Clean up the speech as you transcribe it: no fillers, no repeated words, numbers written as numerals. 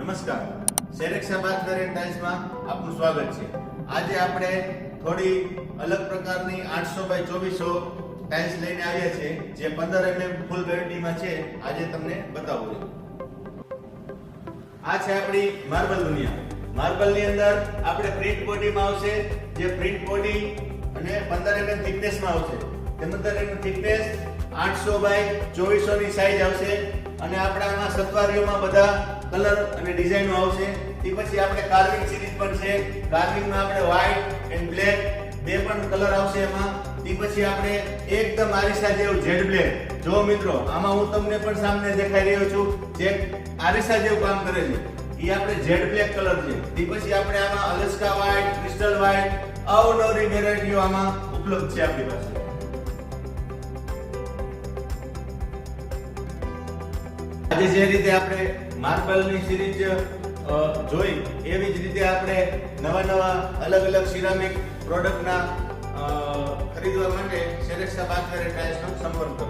નમસ્કાર, સેરેક્સા bathware and ટાઇલ્સમાં આપનું સ્વાગત છે। આજે આપણે થોડી અલગ પ્રકારની 800 બાય 2400 ટાઇલ્સ લઈને આવ્યા છે, જે 15 mm ફૂલ વેરાયટીમાં છે। આજે તમને બતાવું છું। આ છે આપણી માર્બલ દુનિયા। માર્બલની અંદર આપણે પ્રિન્ટ બોડીમાં આવશે, જે પ્રિન્ટ બોડી અને 15 mm થિકનેસમાં આવશે। 15 mm થિકનેસ 800 બાય 2400 ની સાઈઝ આવશે અને આપણામાં સત્વારીઓમાં બધા કલર અને ડિઝાઇનો આવશે। તે પછી આપણે કાર્વિંગ સિરીઝ પણ છે। કાર્વિંગમાં આપણે વ્હાઇટ એન્ડ બ્લેક બે પણ કલર આવશે એમાં। તે પછી આપણે એકદમ આરીસા જેવું જેડ બ્લેક, જો મિત્રો આમાં હું તમને પણ સામે દેખાઈ રહ્યો છું, જે આરીસા જેવું કામ કરે છે, એ આપણે જેડ બ્લેક કલર છે। તે પછી આપણે આમાં અલસ્કા વ્હાઇટ, ક્રિસ્ટલ વ્હાઇટ, અવનવી વેરાયટીઓ આમાં ઉપલબ્ધ છે આપણી પાસે। આજે જે રીતે આપણે માર્બલની સિરીઝ જોઈ, એવી જ રીતે આપણે નવા અલગ અલગ સિરામિક પ્રોડક્ટના ખરીદવા માટે સેરેક્સા બાથવેર એન્ડ ટાઇલ્સનો સંપર્ક કરો।